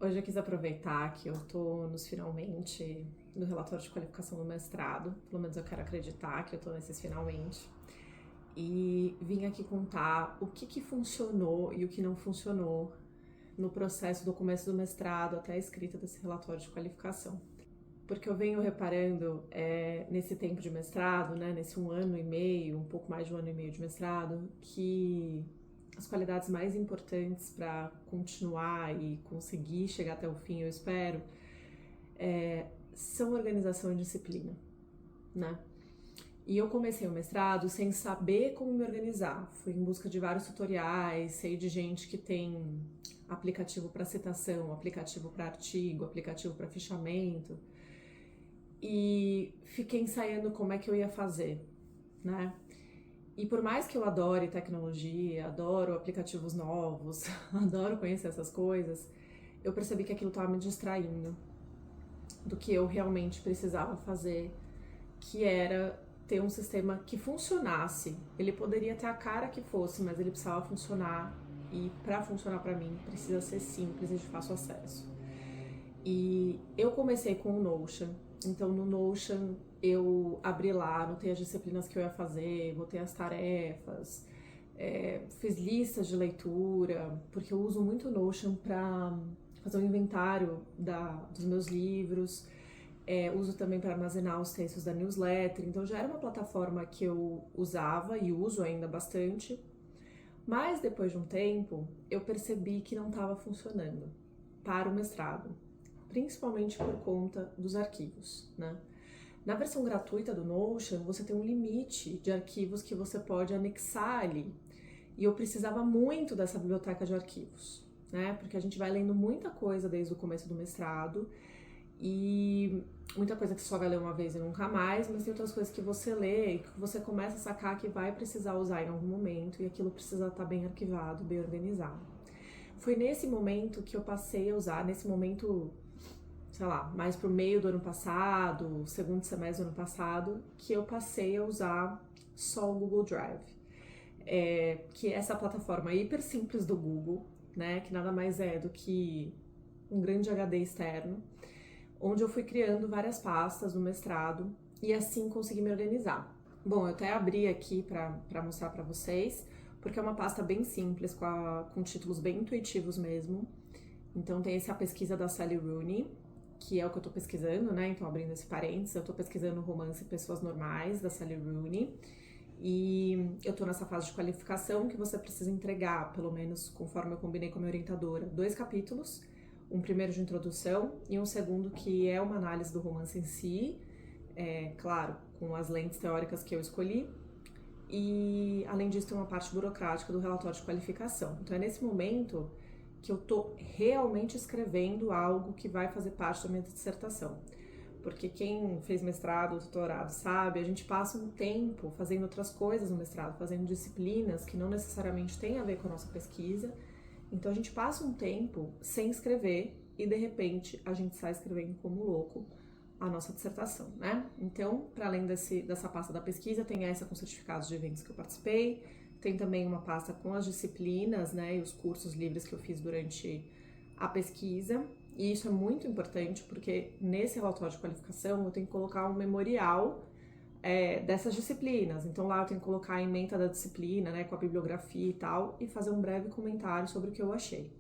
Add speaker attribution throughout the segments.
Speaker 1: Hoje eu quis aproveitar que eu tô nos finalmente do relatório de qualificação do mestrado, pelo menos eu quero acreditar que eu tô nesses finalmente, e vim aqui contar o que funcionou e o que não funcionou no processo do começo do mestrado até a escrita desse relatório de qualificação. Porque eu venho reparando nesse tempo de mestrado, né, nesse 1 ano e meio, um pouco mais de 1 ano e meio de mestrado, que as qualidades mais importantes para continuar e conseguir chegar até o fim, eu espero, são organização e disciplina, né? E eu comecei o mestrado sem saber como me organizar. Fui em busca de vários tutoriais, sei de gente que tem aplicativo para citação, aplicativo para artigo, aplicativo para fichamento. E fiquei ensaiando como é que eu ia fazer, né? E por mais que eu adore tecnologia, adoro aplicativos novos, adoro conhecer essas coisas, eu percebi que aquilo estava me distraindo do que eu realmente precisava fazer, que era ter um sistema que funcionasse. Ele poderia ter a cara que fosse, mas ele precisava funcionar, e para funcionar para mim precisa ser simples e de fácil acesso. E eu comecei com o Notion. Então no Notion eu abri lá, anotei as disciplinas que eu ia fazer, botei as tarefas, fiz listas de leitura, porque eu uso muito o Notion para fazer um inventário dos meus livros, uso também para armazenar os textos da newsletter, então já era uma plataforma que eu usava e uso ainda bastante, mas depois de um tempo eu percebi que não estava funcionando para o mestrado, principalmente por conta dos arquivos, né? Na versão gratuita do Notion, você tem um limite de arquivos que você pode anexar ali. E eu precisava muito dessa biblioteca de arquivos, né? Porque a gente vai lendo muita coisa desde o começo do mestrado e muita coisa que você só vai ler uma vez e nunca mais, mas tem outras coisas que você lê e que você começa a sacar que vai precisar usar em algum momento e aquilo precisa estar bem arquivado, bem organizado. Foi nesse momento que eu passei a usar, nesse momento, sei lá, mais pro meio do ano passado, segundo semestre do ano passado, que eu passei a usar só o Google Drive. Que é essa plataforma hiper simples do Google, né, que nada mais é do que um grande HD externo, onde eu fui criando várias pastas no mestrado e assim consegui me organizar. Bom, eu até abri aqui para mostrar para vocês, porque é uma pasta bem simples, com títulos bem intuitivos mesmo. Então tem essa pesquisa da Sally Rooney, que é o que eu tô pesquisando, né? Então abrindo esse parênteses, eu tô pesquisando o romance Pessoas Normais, da Sally Rooney. E eu tô nessa fase de qualificação que você precisa entregar, pelo menos conforme eu combinei com a minha orientadora, 2 capítulos, um primeiro de introdução e um segundo que é uma análise do romance em si, claro, com as lentes teóricas que eu escolhi, e além disso tem uma parte burocrática do relatório de qualificação. Então é nesse momento que eu tô realmente escrevendo algo que vai fazer parte da minha dissertação. Porque quem fez mestrado, doutorado, sabe, a gente passa um tempo fazendo outras coisas no mestrado, fazendo disciplinas que não necessariamente têm a ver com a nossa pesquisa. Então a gente passa um tempo sem escrever e de repente a gente sai escrevendo como louco a nossa dissertação, né? Então, para além dessa pasta da pesquisa, tem essa com certificados de eventos que eu participei, tem também uma pasta com as disciplinas, né, e os cursos livres que eu fiz durante a pesquisa. E isso é muito importante porque nesse relatório de qualificação eu tenho que colocar um memorial dessas disciplinas. Então lá eu tenho que colocar a ementa da disciplina, né, com a bibliografia e tal, e fazer um breve comentário sobre o que eu achei.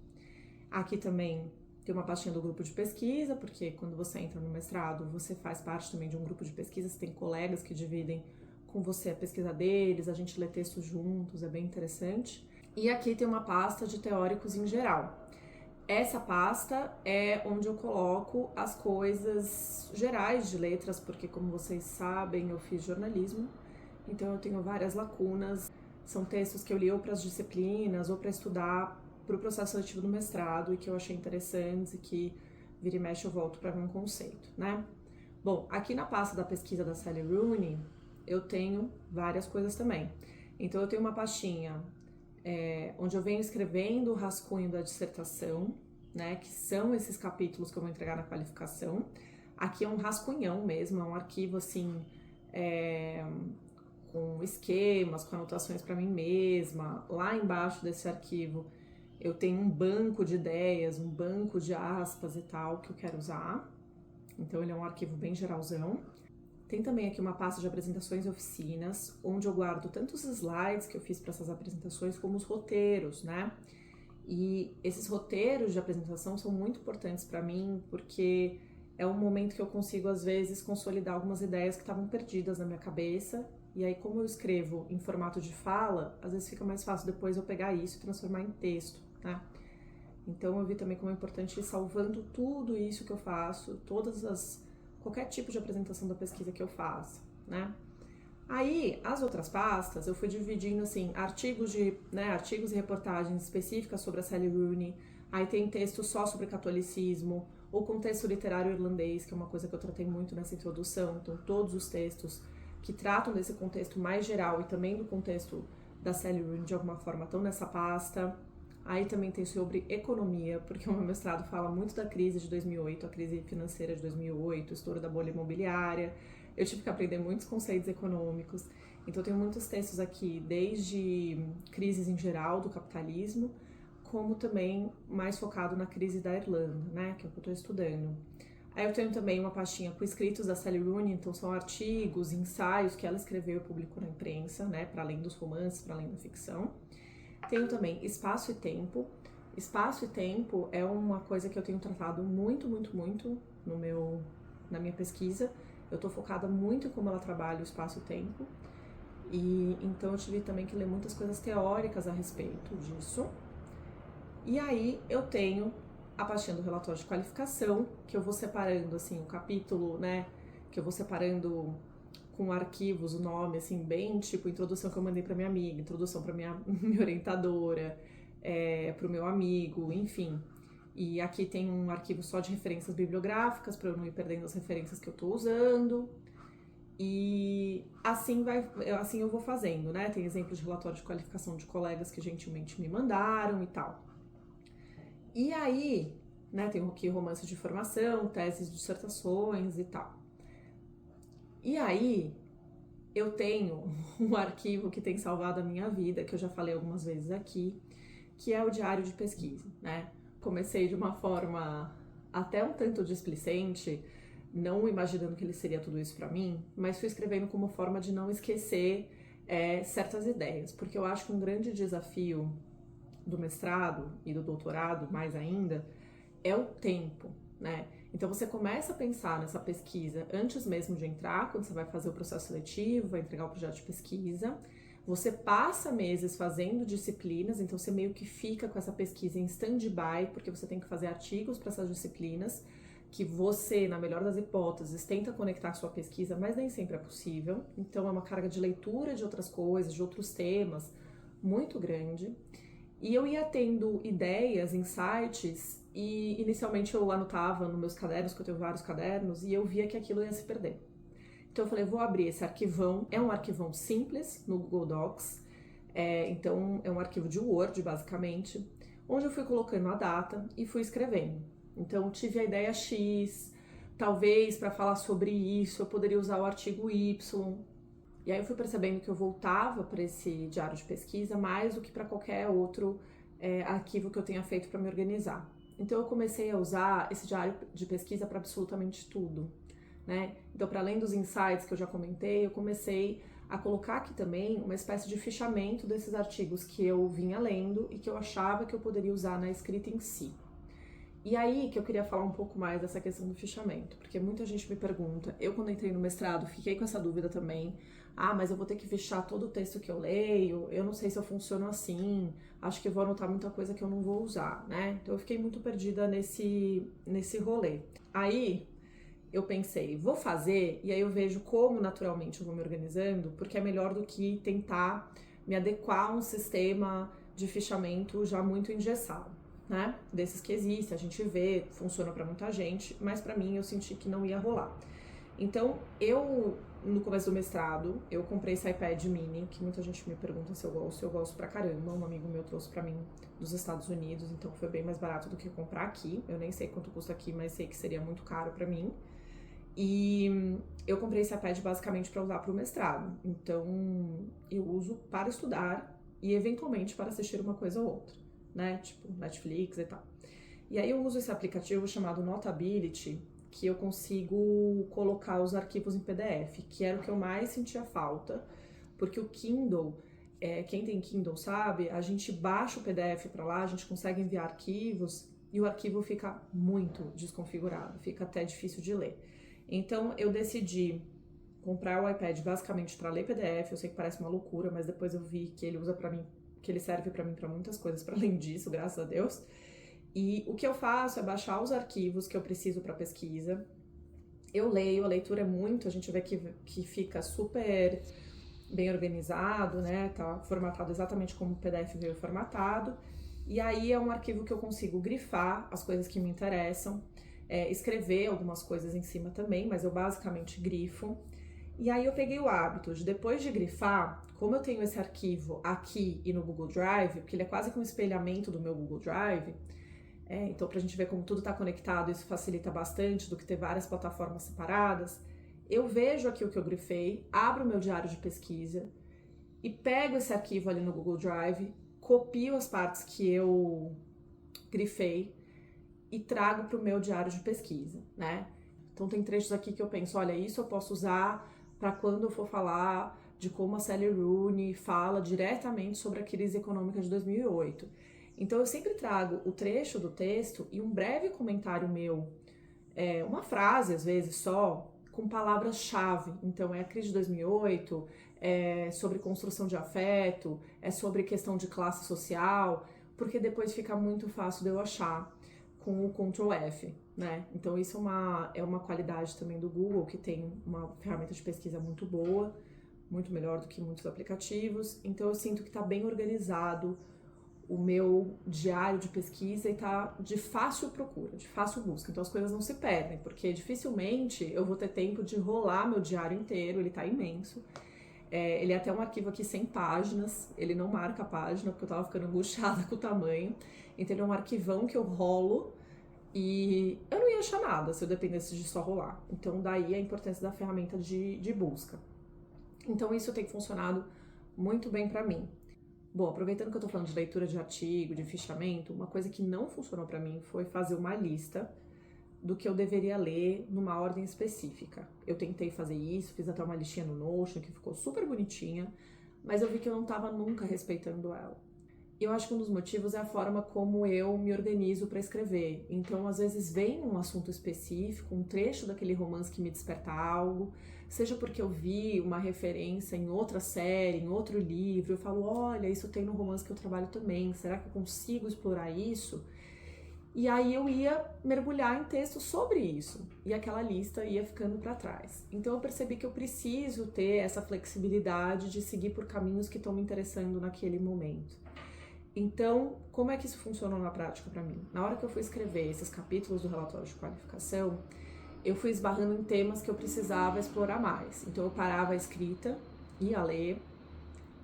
Speaker 1: Aqui também tem uma pastinha do grupo de pesquisa, porque quando você entra no mestrado, você faz parte também de um grupo de pesquisa, você tem colegas que dividem com você a pesquisa deles, a gente lê textos juntos, é bem interessante. E aqui tem uma pasta de teóricos em geral. Essa pasta é onde eu coloco as coisas gerais de letras, porque como vocês sabem, eu fiz jornalismo, então eu tenho várias lacunas. São textos que eu li ou para as disciplinas ou para estudar para o processo seletivo do mestrado e que eu achei interessantes e que vira e mexe eu volto para um conceito, né? Bom, aqui na pasta da pesquisa da Sally Rooney, eu tenho várias coisas também. Então eu tenho uma pastinha onde eu venho escrevendo o rascunho da dissertação, né, que são esses capítulos que eu vou entregar na qualificação. Aqui é um rascunhão mesmo, é um arquivo assim, com esquemas, com anotações para mim mesma. Lá embaixo desse arquivo Eu tenho um banco de ideias, um banco de aspas e tal que eu quero usar. Então ele é um arquivo bem geralzão. Tem também aqui uma pasta de apresentações e oficinas, onde eu guardo tanto os slides que eu fiz para essas apresentações, como os roteiros, né? E esses roteiros de apresentação são muito importantes para mim, porque é um momento que eu consigo, às vezes, consolidar algumas ideias que estavam perdidas na minha cabeça. E aí, como eu escrevo em formato de fala, às vezes fica mais fácil depois eu pegar isso e transformar em texto, né? Então eu vi também como é importante ir salvando tudo isso que eu faço, qualquer tipo de apresentação da pesquisa que eu faça, né? Aí, as outras pastas, eu fui dividindo, assim, artigos e reportagens específicas sobre a Sally Rooney, aí tem texto só sobre catolicismo, o contexto literário irlandês, que é uma coisa que eu tratei muito nessa introdução, então todos os textos que tratam desse contexto mais geral e também do contexto da Sally Rooney de alguma forma estão nessa pasta. Aí também tem sobre economia, porque o meu mestrado fala muito da crise de 2008, a crise financeira de 2008, o estouro da bolha imobiliária. Eu tive que aprender muitos conceitos econômicos. Então, eu tenho muitos textos aqui, desde crises em geral do capitalismo, como também mais focado na crise da Irlanda, né, que é o que eu estou estudando. Aí eu tenho também uma pastinha com escritos da Sally Rooney, então são artigos, ensaios que ela escreveu e publicou na imprensa, né, para além dos romances, para além da ficção. Tenho também espaço e tempo. Espaço e tempo é uma coisa que eu tenho tratado muito na minha pesquisa. Eu tô focada muito em como ela trabalha o espaço e tempo. E então eu tive também que ler muitas coisas teóricas a respeito disso. E aí eu tenho a pastinha do relatório de qualificação, que eu vou separando assim, o capítulo, né, que eu vou separando com arquivos, o nome, assim, bem tipo introdução que eu mandei para minha amiga, introdução para minha orientadora, para o meu amigo, enfim. E aqui tem um arquivo só de referências bibliográficas, para eu não ir perdendo as referências que eu estou usando. E assim eu vou fazendo, né? Tem exemplos de relatório de qualificação de colegas que gentilmente me mandaram e tal. E aí, né, tem aqui romance de formação, teses, dissertações e tal. E aí, eu tenho um arquivo que tem salvado a minha vida, que eu já falei algumas vezes aqui, que é o diário de pesquisa, né? Comecei de uma forma até um tanto displicente, não imaginando que ele seria tudo isso para mim, mas fui escrevendo como forma de não esquecer certas ideias, porque eu acho que um grande desafio do mestrado e do doutorado, mais ainda, é o tempo, né? Então você começa a pensar nessa pesquisa antes mesmo de entrar, quando você vai fazer o processo seletivo, vai entregar o projeto de pesquisa. Você passa meses fazendo disciplinas, então você meio que fica com essa pesquisa em stand-by, porque você tem que fazer artigos para essas disciplinas, que você, na melhor das hipóteses, tenta conectar a sua pesquisa, mas nem sempre é possível. Então é uma carga de leitura de outras coisas, de outros temas, muito grande. E eu ia tendo ideias, insights, e inicialmente eu anotava nos meus cadernos, que eu tenho vários cadernos, e eu via que aquilo ia se perder. Então eu falei, vou abrir esse arquivão, é um arquivão simples no Google Docs, então é um arquivo de Word, basicamente, onde eu fui colocando a data e fui escrevendo. Então tive a ideia X, talvez para falar sobre isso eu poderia usar o artigo Y. E aí eu fui percebendo que eu voltava para esse diário de pesquisa mais do que para qualquer outro arquivo que eu tenha feito para me organizar. Então eu comecei a usar esse diário de pesquisa para absolutamente tudo, né? Então, para além dos insights que eu já comentei, eu comecei a colocar aqui também uma espécie de fichamento desses artigos que eu vinha lendo e que eu achava que eu poderia usar na escrita em si. E aí que eu queria falar um pouco mais dessa questão do fichamento, porque muita gente me pergunta, eu quando entrei no mestrado fiquei com essa dúvida também, mas eu vou ter que fichar todo o texto que eu leio, eu não sei se eu funciono assim, acho que eu vou anotar muita coisa que eu não vou usar, né? Então eu fiquei muito perdida nesse rolê. Aí eu pensei, vou fazer, e aí eu vejo como naturalmente eu vou me organizando, porque é melhor do que tentar me adequar a um sistema de fichamento já muito engessado, né? Desses que existem, a gente vê, funciona para muita gente, mas para mim eu senti que não ia rolar. Então, no começo do mestrado, eu comprei esse iPad mini, que muita gente me pergunta se eu gosto pra caramba, um amigo meu trouxe pra mim dos Estados Unidos, então foi bem mais barato do que comprar aqui, eu nem sei quanto custa aqui, mas sei que seria muito caro pra mim. E eu comprei esse iPad basicamente para usar para o mestrado. Então, eu uso para estudar e eventualmente para assistir uma coisa ou outra, né? Tipo Netflix e tal. E aí eu uso esse aplicativo chamado Notability, que eu consigo colocar os arquivos em PDF, que era o que eu mais sentia falta, porque o Kindle, quem tem Kindle sabe, a gente baixa o PDF para lá, a gente consegue enviar arquivos e o arquivo fica muito desconfigurado, fica até difícil de ler. Então eu decidi comprar o iPad basicamente para ler PDF. Eu sei que parece uma loucura, mas depois eu vi que ele usa para mim, que ele serve para mim para muitas coisas para além disso, graças a Deus. E o que eu faço é baixar os arquivos que eu preciso para pesquisa. Eu leio, a leitura é muito, a gente vê que fica super bem organizado, né? Tá formatado exatamente como o PDF veio formatado. E aí é um arquivo que eu consigo grifar as coisas que me interessam, escrever algumas coisas em cima também, mas eu basicamente grifo. E aí eu peguei o hábito de, depois de grifar, como eu tenho esse arquivo aqui e no Google Drive, porque ele é quase que um espelhamento do meu Google Drive, então pra gente ver como tudo está conectado, isso facilita bastante do que ter várias plataformas separadas. Eu vejo aqui o que eu grifei, abro o meu diário de pesquisa e pego esse arquivo ali no Google Drive, copio as partes que eu grifei e trago para o meu diário de pesquisa, né? Então tem trechos aqui que eu penso, olha, isso eu posso usar para quando eu for falar de como a Sally Rooney fala diretamente sobre a crise econômica de 2008. Então eu sempre trago o trecho do texto e um breve comentário meu, uma frase às vezes só, com palavras-chave. Então é a crise de 2008, é sobre construção de afeto, é sobre questão de classe social, porque depois fica muito fácil de eu achar com o Ctrl F, né? Então isso é uma qualidade também do Google, que tem uma ferramenta de pesquisa muito boa, muito melhor do que muitos aplicativos. Então eu sinto que está bem organizado o meu diário de pesquisa e tá de fácil procura, de fácil busca. Então as coisas não se perdem, porque dificilmente eu vou ter tempo de rolar meu diário inteiro, ele tá imenso. Ele é até um arquivo aqui 100 páginas, ele não marca a página, porque eu tava ficando angustiada com o tamanho. Então ele é um arquivão que eu rolo e eu não ia achar nada se eu dependesse de só rolar. Então daí a importância da ferramenta de busca. Então isso tem funcionado muito bem para mim. Bom, aproveitando que eu tô falando de leitura de artigo, de fichamento, uma coisa que não funcionou para mim foi fazer uma lista do que eu deveria ler numa ordem específica. Eu tentei fazer isso, fiz até uma listinha no Notion que ficou super bonitinha, mas eu vi que eu não estava nunca respeitando ela. Eu acho que um dos motivos é a forma como eu me organizo para escrever. Então, às vezes vem um assunto específico, um trecho daquele romance que me desperta algo, seja porque eu vi uma referência em outra série, em outro livro, eu falo, olha, isso tem no romance que eu trabalho também, será que eu consigo explorar isso? E aí eu ia mergulhar em texto sobre isso, e aquela lista ia ficando para trás. Então eu percebi que eu preciso ter essa flexibilidade de seguir por caminhos que estão me interessando naquele momento. Então, como é que isso funcionou na prática para mim? Na hora que eu fui escrever esses capítulos do relatório de qualificação, eu fui esbarrando em temas que eu precisava explorar mais. Então eu parava a escrita, ia ler,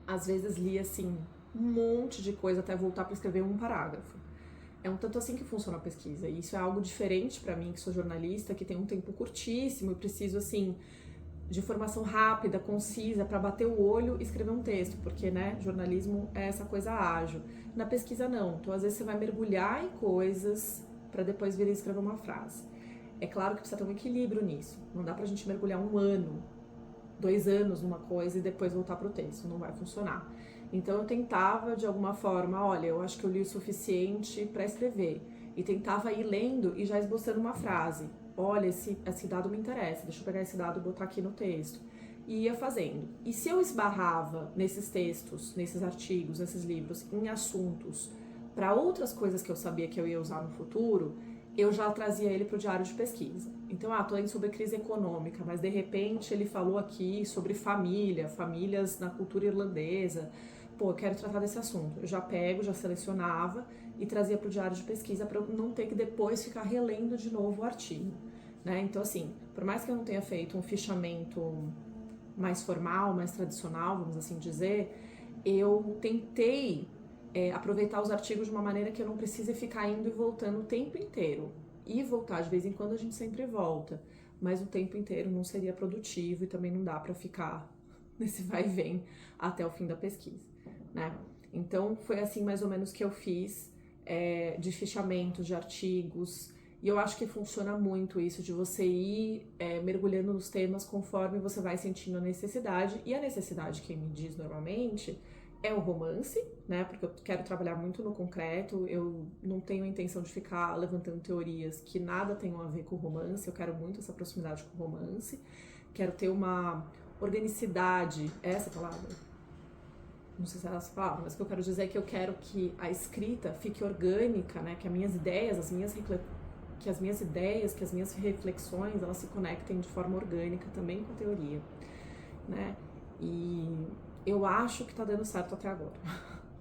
Speaker 1: às vezes lia assim um monte de coisa até voltar para escrever um parágrafo. É um tanto assim que funciona a pesquisa, e isso é algo diferente para mim, que sou jornalista, que tem um tempo curtíssimo e preciso, assim, de formação rápida, concisa, para bater o olho e escrever um texto, porque, né, jornalismo é essa coisa ágil. Na pesquisa, não. Então, às vezes, você vai mergulhar em coisas para depois vir e escrever uma frase. É claro que precisa ter um equilíbrio nisso. Não dá pra gente mergulhar 1 ano, 2 anos numa coisa e depois voltar pro texto. Não vai funcionar. Então eu tentava de alguma forma, olha, eu acho que eu li o suficiente para escrever. E tentava ir lendo e já esboçando uma frase. Olha, esse dado me interessa, deixa eu pegar esse dado e botar aqui no texto. E ia fazendo. E se eu esbarrava nesses textos, nesses artigos, nesses livros, em assuntos para outras coisas que eu sabia que eu ia usar no futuro, eu já trazia ele para o diário de pesquisa. Então, tô lendo sobre crise econômica, mas de repente ele falou aqui sobre famílias na cultura irlandesa. Pô, eu quero tratar desse assunto. Eu já pego, já selecionava e trazia para o diário de pesquisa para eu não ter que depois ficar relendo de novo o artigo, né? Então, assim, por mais que eu não tenha feito um fichamento mais formal, mais tradicional, vamos assim dizer, eu tentei aproveitar os artigos de uma maneira que eu não precise ficar indo e voltando o tempo inteiro. E voltar, de vez em quando a gente sempre volta, mas o tempo inteiro não seria produtivo e também não dá para ficar nesse vai e vem até o fim da pesquisa, né? Então foi assim mais ou menos que eu fiz de fichamento de artigos. E eu acho que funciona muito isso, de você ir mergulhando nos temas conforme você vai sentindo a necessidade. E a necessidade, quem me diz normalmente, é o romance, né? Porque eu quero trabalhar muito no concreto, eu não tenho a intenção de ficar levantando teorias que nada tenham a ver com o romance, eu quero muito essa proximidade com o romance, quero ter uma organicidade, essa palavra? Não sei se é essa palavra, mas o que eu quero dizer é que eu quero que a escrita fique orgânica, né? Que as minhas ideias, que as minhas reflexões, elas se conectem de forma orgânica também com a teoria, né? E eu acho que tá dando certo até agora,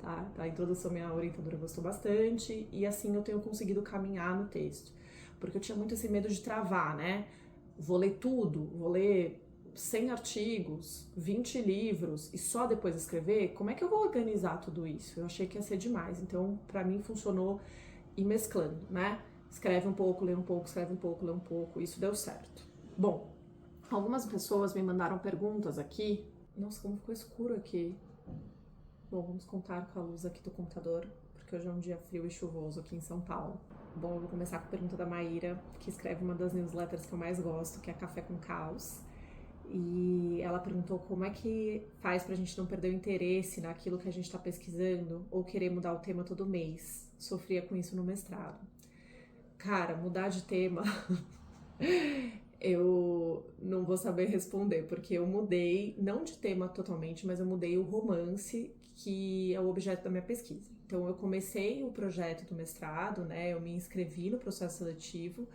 Speaker 1: tá? A introdução minha orientadora gostou bastante e assim eu tenho conseguido caminhar no texto, porque eu tinha muito esse medo de travar, né? Vou ler tudo, vou ler 100 artigos, 20 livros e só depois escrever, como é que eu vou organizar tudo isso? Eu achei que ia ser demais, então pra mim funcionou ir mesclando, né? Escreve um pouco, lê um pouco, escreve um pouco, lê um pouco, isso deu certo. Bom, algumas pessoas me mandaram perguntas aqui. Nossa, como ficou escuro aqui. Bom, vamos contar com a luz aqui do computador, porque hoje é um dia frio e chuvoso aqui em São Paulo. Bom, eu vou começar com a pergunta da Maíra, que escreve uma das newsletters que eu mais gosto, que é Café com Caos. E ela perguntou como é que faz pra gente não perder o interesse naquilo que a gente tá pesquisando ou querer mudar o tema todo mês. Sofria com isso no mestrado. Cara, mudar de tema eu não vou saber responder, porque eu mudei, não de tema totalmente, mas eu mudei o romance, que é o objeto da minha pesquisa. Então, eu comecei o projeto do mestrado, né? Eu me inscrevi no processo seletivo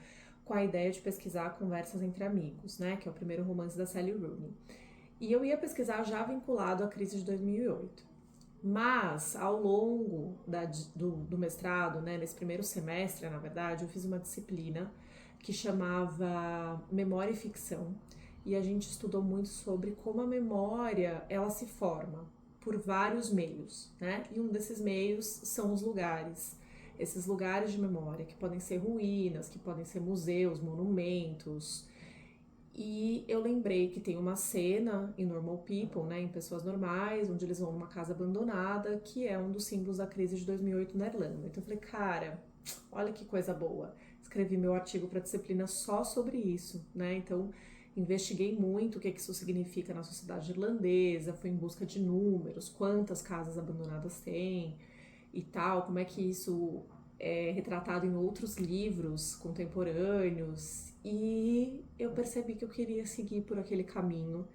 Speaker 1: com a ideia de pesquisar Conversas entre Amigos, né? Que é o primeiro romance da Sally Rooney. E eu ia pesquisar já vinculado à crise de 2008. Mas, ao longo do mestrado, né, nesse primeiro semestre, na verdade, eu fiz uma disciplina que chamava Memória e Ficção, e a gente estudou muito sobre como a memória ela se forma por vários meios, né? E um desses meios são os lugares. Esses lugares de memória, que podem ser ruínas, que podem ser museus, monumentos. E eu lembrei que tem uma cena em Normal People, né, em Pessoas Normais, onde eles vão numa casa abandonada, que é um dos símbolos da crise de 2008 na Irlanda. Então eu falei, cara, olha que coisa boa. Escrevi meu artigo para disciplina só sobre isso, né? Então investiguei muito o que isso significa na sociedade irlandesa, fui em busca de números, quantas casas abandonadas tem e tal, como é que isso é retratado em outros livros contemporâneos, e eu percebi que eu queria seguir por aquele caminho,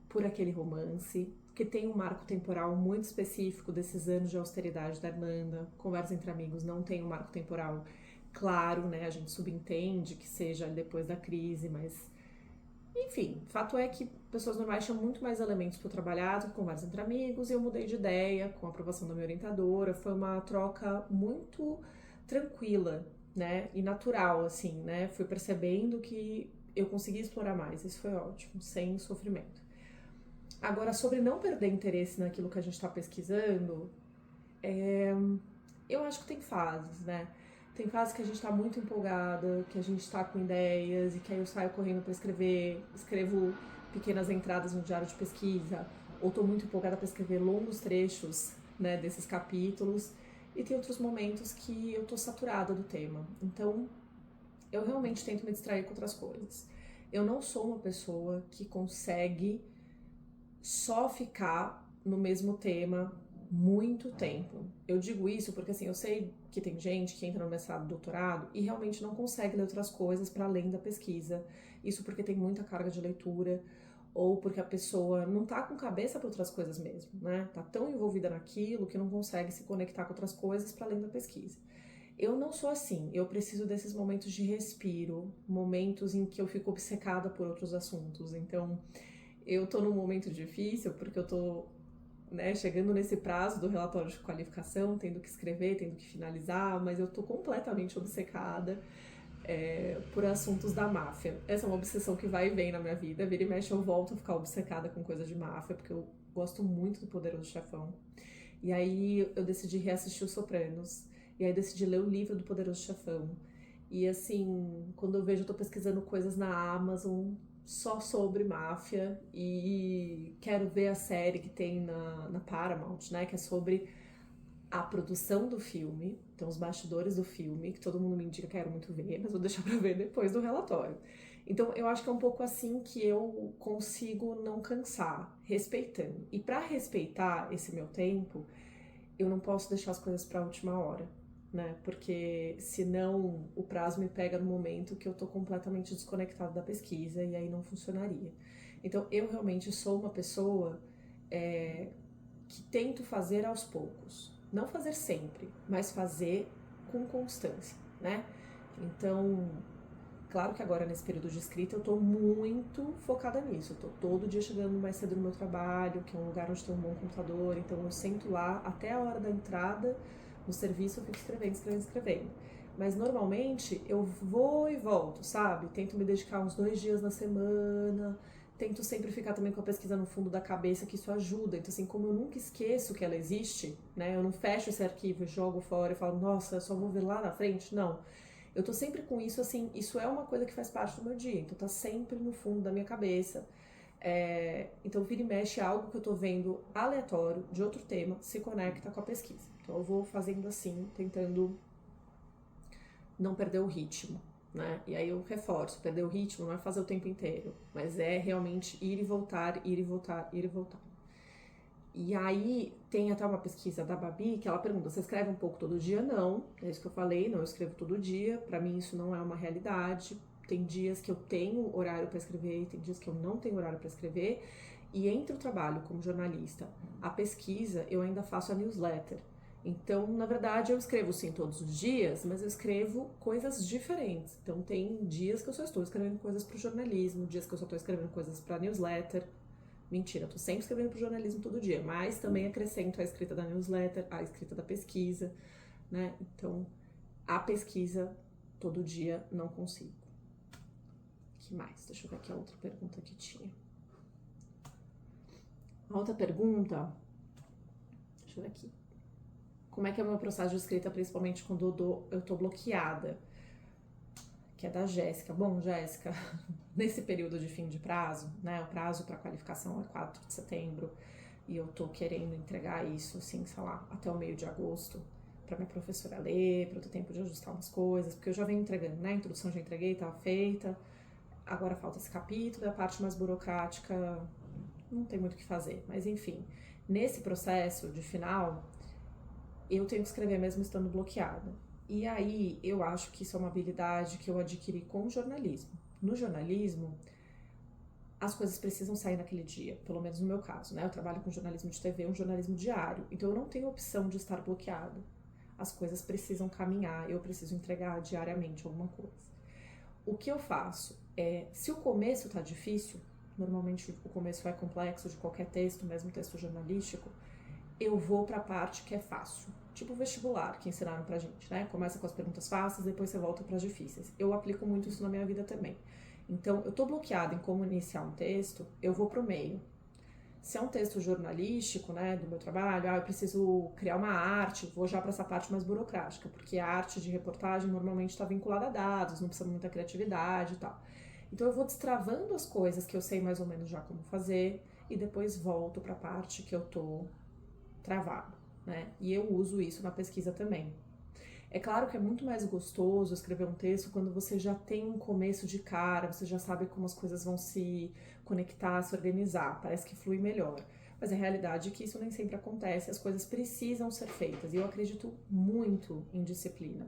Speaker 1: por aquele romance, que tem um marco temporal muito específico desses anos de austeridade da Irlanda. Conversa entre Amigos não tem um marco temporal claro, né? A gente subentende que seja depois da crise, mas enfim, fato é que Pessoas Normais tinham muito mais elementos para eu trabalhar do que Conversa entre Amigos, e eu mudei de ideia com a aprovação da minha orientadora. Foi uma troca muito tranquila, né, e natural, assim, né? Fui percebendo que eu consegui explorar mais, isso foi ótimo, sem sofrimento. Agora, sobre não perder interesse naquilo que a gente está pesquisando, eu acho que tem fases, né? Tem fases que a gente tá muito empolgada, que a gente tá com ideias, e que aí eu saio correndo para escrever, escrevo pequenas entradas no diário de pesquisa, ou tô muito empolgada para escrever longos trechos, né, desses capítulos, e tem outros momentos que eu tô saturada do tema. Então, eu realmente tento me distrair com outras coisas. Eu não sou uma pessoa que consegue só ficar no mesmo tema muito tempo. Eu digo isso porque, assim, eu sei que tem gente que entra no mestrado, doutorado e realmente não consegue ler outras coisas para além da pesquisa. Isso porque tem muita carga de leitura ou porque a pessoa não tá com cabeça para outras coisas mesmo, né? Tá tão envolvida naquilo que não consegue se conectar com outras coisas para além da pesquisa. Eu não sou assim, eu preciso desses momentos de respiro, momentos em que eu fico obcecada por outros assuntos. Então, eu tô num momento difícil porque eu tô, né, chegando nesse prazo do relatório de qualificação, tendo que escrever, tendo que finalizar, mas eu tô completamente obcecada por assuntos da máfia. Essa é uma obsessão que vai e vem na minha vida. Vira e mexe eu volto a ficar obcecada com coisa de máfia, porque eu gosto muito do Poderoso Chefão. E aí eu decidi reassistir Os Sopranos. E aí decidi ler o livro do Poderoso Chefão. E assim, quando eu vejo, eu tô pesquisando coisas na Amazon só sobre máfia, e quero ver a série que tem na Paramount, né, que é sobre a produção do filme, então os bastidores do filme, que todo mundo me indica que quero muito ver, mas vou deixar pra ver depois do relatório. Então eu acho que é um pouco assim que eu consigo não cansar, respeitando. E para respeitar esse meu tempo, eu não posso deixar as coisas para a última hora, né? Porque senão o prazo me pega no momento que eu tô completamente desconectada da pesquisa e aí não funcionaria. Então eu realmente sou uma pessoa que tento fazer aos poucos. Não fazer sempre, mas fazer com constância, né? Então, claro que agora nesse período de escrita eu tô muito focada nisso. Eu tô todo dia chegando mais cedo no meu trabalho, que é um lugar onde tem um bom computador, então eu sento lá até a hora da entrada no serviço, eu fico escrevendo. Mas normalmente eu vou e volto, sabe? Tento me dedicar uns 2 dias na semana, tento sempre ficar também com a pesquisa no fundo da cabeça, que isso ajuda. Então, assim, como eu nunca esqueço que ela existe, né? Eu não fecho esse arquivo e jogo fora e falo, nossa, eu só vou ver lá na frente. Não. Eu tô sempre com isso, assim, isso é uma coisa que faz parte do meu dia, então tá sempre no fundo da minha cabeça. Então, vira e mexe é algo que eu tô vendo aleatório, de outro tema, se conecta com a pesquisa. Então, eu vou fazendo assim, tentando não perder o ritmo, né? E aí eu reforço, perder o ritmo não é fazer o tempo inteiro, mas é realmente ir e voltar, ir e voltar, ir e voltar. E aí tem até uma pesquisa da Babi que ela pergunta, você escreve um pouco todo dia? Não, é isso que eu falei, não, eu escrevo todo dia, pra mim isso não é uma realidade. Tem dias que eu tenho horário para escrever, tem dias que eu não tenho horário para escrever. E entre o trabalho como jornalista, a pesquisa, eu ainda faço a newsletter. Então, na verdade, eu escrevo sim todos os dias, mas eu escrevo coisas diferentes. Então, tem dias que eu só estou escrevendo coisas para o jornalismo, dias que eu só estou escrevendo coisas para newsletter. Mentira, eu tô sempre escrevendo pro jornalismo todo dia, mas também acrescento a escrita da newsletter, a escrita da pesquisa, né? Então, a pesquisa todo dia não consigo. Que mais? Deixa eu ver aqui a outra pergunta que tinha. A outra pergunta, deixa eu ver aqui. Como é que é o meu processo de escrita, principalmente quando eu tô bloqueada? Que é da Jéssica. Bom, Jéssica, nesse período de fim de prazo, né? O prazo para qualificação é 4 de setembro e eu tô querendo entregar isso, assim, sei lá, até o meio de agosto para minha professora ler, para eu ter tempo de ajustar umas coisas, porque eu já venho entregando, né? A introdução já entreguei, tava feita, agora falta esse capítulo e a parte mais burocrática não tem muito o que fazer, mas enfim, nesse processo de final, eu tenho que escrever mesmo estando bloqueada. E aí, eu acho que isso é uma habilidade que eu adquiri com o jornalismo. No jornalismo, as coisas precisam sair naquele dia, pelo menos no meu caso, né? Eu trabalho com jornalismo de TV, um jornalismo diário, então eu não tenho opção de estar bloqueada. As coisas precisam caminhar, eu preciso entregar diariamente alguma coisa. O que eu faço é, se o começo tá difícil, normalmente o começo é complexo de qualquer texto, mesmo texto jornalístico, eu vou para a parte que é fácil, tipo o vestibular que ensinaram pra gente, né? Começa com as perguntas fáceis, depois você volta para as difíceis. Eu aplico muito isso na minha vida também. Então, eu tô bloqueada em como iniciar um texto, eu vou pro meio. Se é um texto jornalístico, né, do meu trabalho, eu preciso criar uma arte, vou já para essa parte mais burocrática, porque a arte de reportagem normalmente está vinculada a dados, não precisa de muita criatividade e tal. Então eu vou destravando as coisas que eu sei mais ou menos já como fazer e depois volto para a parte que eu tô travado, né? E eu uso isso na pesquisa também. É claro que é muito mais gostoso escrever um texto quando você já tem um começo de cara, você já sabe como as coisas vão se conectar, se organizar, parece que flui melhor. Mas a realidade é que isso nem sempre acontece, as coisas precisam ser feitas. E eu acredito muito em disciplina,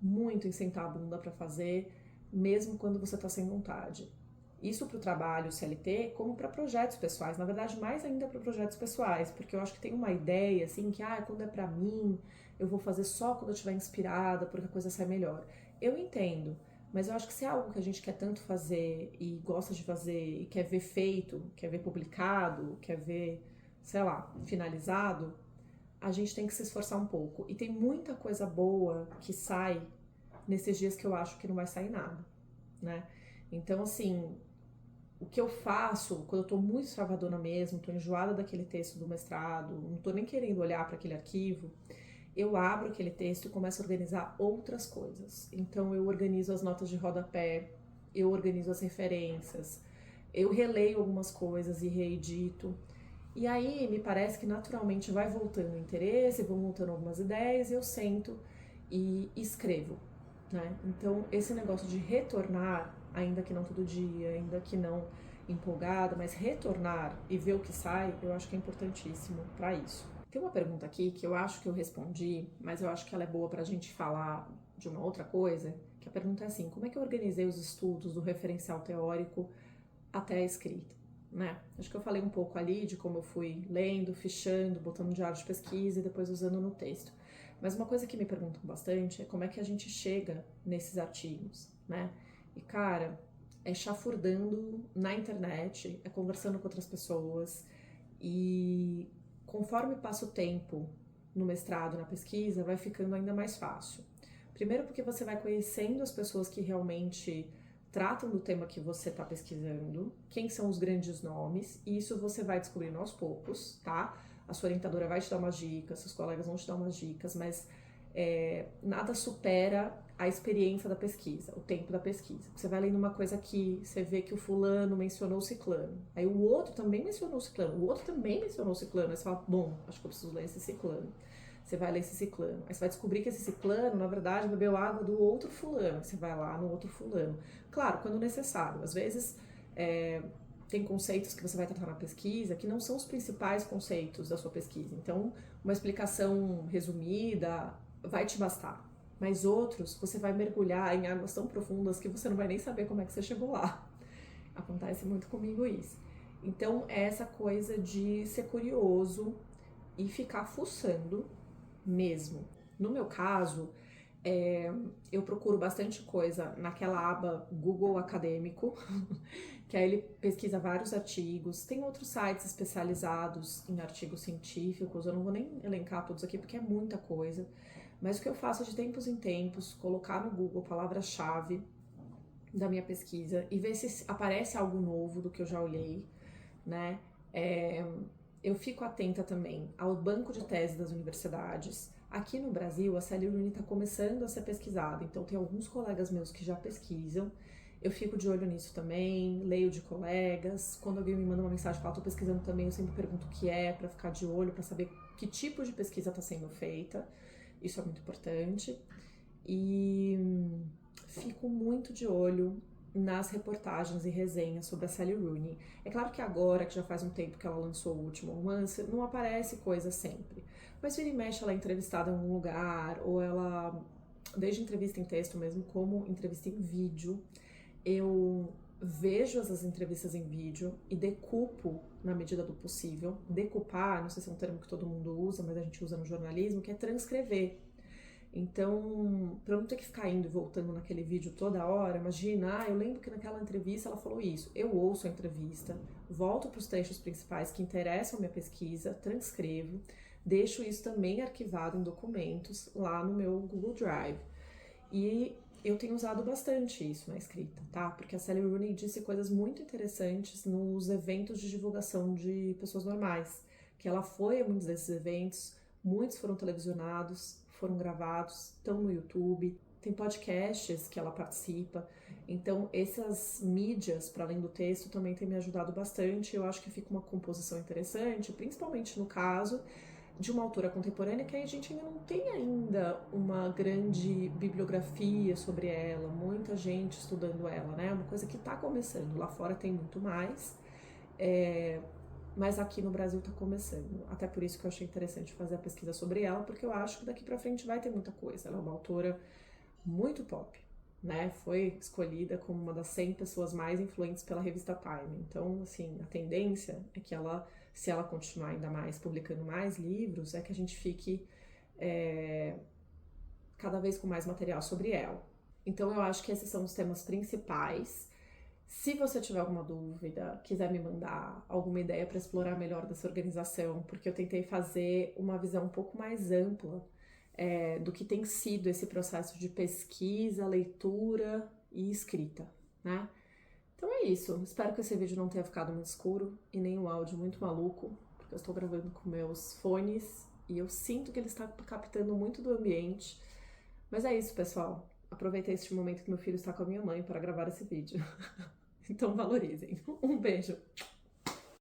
Speaker 1: muito em sentar a bunda para fazer, mesmo quando você está sem vontade. Isso para o trabalho CLT, como para projetos pessoais, na verdade mais ainda para projetos pessoais, porque eu acho que tem uma ideia assim que quando é para mim, eu vou fazer só quando eu estiver inspirada, porque a coisa sai melhor. Eu entendo, mas eu acho que se é algo que a gente quer tanto fazer e gosta de fazer e quer ver feito, quer ver publicado, quer ver, sei lá, finalizado, a gente tem que se esforçar um pouco. E tem muita coisa boa que sai nesses dias que eu acho que não vai sair nada, né? Então, assim, o que eu faço quando eu tô muito extravadona mesmo, tô enjoada daquele texto do mestrado, não tô nem querendo olhar para aquele arquivo, eu abro aquele texto e começo a organizar outras coisas. Então eu organizo as notas de rodapé, eu organizo as referências, eu releio algumas coisas e reedito. E aí me parece que naturalmente vai voltando o interesse, vão voltando algumas ideias, e eu sento e escrevo, né? Então esse negócio de retornar, ainda que não todo dia, ainda que não empolgada, mas retornar e ver o que sai, eu acho que é importantíssimo para isso. Tem uma pergunta aqui que eu acho que eu respondi, mas eu acho que ela é boa para a gente falar de uma outra coisa, que a pergunta é assim: como é que eu organizei os estudos do referencial teórico até a escrita, né? Acho que eu falei um pouco ali de como eu fui lendo, fichando, botando no diário de pesquisa e depois usando no texto. Mas uma coisa que me perguntam bastante é como é que a gente chega nesses artigos, né? E cara, é chafurdando na internet, é conversando com outras pessoas e conforme passa o tempo no mestrado, na pesquisa, vai ficando ainda mais fácil. Primeiro porque você vai conhecendo as pessoas que realmente tratam do tema que você está pesquisando, quem são os grandes nomes, e isso você vai descobrindo aos poucos, tá? A sua orientadora vai te dar umas dicas, seus colegas vão te dar umas dicas, mas nada supera a experiência da pesquisa, o tempo da pesquisa. Você vai lendo uma coisa aqui, você vê que o fulano mencionou o ciclano, aí o outro também mencionou o ciclano, o outro também mencionou o ciclano, aí você fala, bom, acho que eu preciso ler esse ciclano. Você vai ler esse ciclano, aí você vai descobrir que esse ciclano, na verdade, bebeu água do outro fulano, você vai lá no outro fulano. Claro, quando necessário, às vezes tem conceitos que você vai tratar na pesquisa que não são os principais conceitos da sua pesquisa, então uma explicação resumida vai te bastar. Mas outros, você vai mergulhar em águas tão profundas que você não vai nem saber como é que você chegou lá. Acontece muito comigo isso. Então, é essa coisa de ser curioso e ficar fuçando mesmo. No meu caso, eu procuro bastante coisa naquela aba Google Acadêmico, que aí ele pesquisa vários artigos. Tem outros sites especializados em artigos científicos, eu não vou nem elencar todos aqui porque é muita coisa. Mas o que eu faço de tempos em tempos, colocar no Google palavra-chave da minha pesquisa e ver se aparece algo novo do que eu já olhei, né? Eu fico atenta também ao banco de tese das universidades. Aqui no Brasil, a Cellurune está começando a ser pesquisada, então tem alguns colegas meus que já pesquisam. Eu fico de olho nisso também, leio de colegas. Quando alguém me manda uma mensagem e fala, estou pesquisando também, eu sempre pergunto o que é, para ficar de olho, para saber que tipo de pesquisa está sendo feita. Isso é muito importante. E fico muito de olho nas reportagens e resenhas sobre a Sally Rooney. É claro que agora, que já faz um tempo que ela lançou o último romance, não aparece coisa sempre. Mas vira e mexe, ela é entrevistada em algum lugar, ou ela, desde entrevista em texto mesmo, como entrevista em vídeo, eu vejo essas entrevistas em vídeo e decupo na medida do possível. Decupar, não sei se é um termo que todo mundo usa, mas a gente usa no jornalismo, que é transcrever. Então, para eu não ter que ficar indo e voltando naquele vídeo toda hora, imagina, eu lembro que naquela entrevista ela falou isso. Eu ouço a entrevista, volto para os trechos principais que interessam a minha pesquisa, transcrevo, deixo isso também arquivado em documentos lá no meu Google Drive. E eu tenho usado bastante isso na escrita, tá? Porque a Sally Rooney disse coisas muito interessantes nos eventos de divulgação de pessoas normais, que ela foi a muitos desses eventos, muitos foram televisionados, foram gravados, estão no YouTube, tem podcasts que ela participa. Então, essas mídias, para além do texto, também têm me ajudado bastante. Eu acho que fica uma composição interessante, principalmente no caso de uma autora contemporânea que a gente ainda não tem ainda uma grande bibliografia sobre ela, muita gente estudando ela, né? Uma coisa que está começando. Lá fora tem muito mais, mas aqui no Brasil está começando. Até por isso que eu achei interessante fazer a pesquisa sobre ela, porque eu acho que daqui para frente vai ter muita coisa. Ela é uma autora muito pop, né? Foi escolhida como uma das 100 pessoas mais influentes pela revista Time. Então, assim, a tendência é que ela, se ela continuar ainda mais publicando mais livros, é que a gente fique cada vez com mais material sobre ela. Então, eu acho que esses são os temas principais. Se você tiver alguma dúvida, quiser me mandar alguma ideia para explorar melhor dessa organização, porque eu tentei fazer uma visão um pouco mais ampla do que tem sido esse processo de pesquisa, leitura e escrita, né? Então é isso. Espero que esse vídeo não tenha ficado muito escuro e nem um áudio muito maluco, porque eu estou gravando com meus fones e eu sinto que ele está captando muito do ambiente. Mas é isso, pessoal. Aproveitei este momento que meu filho está com a minha mãe para gravar esse vídeo. Então valorizem. Um beijo!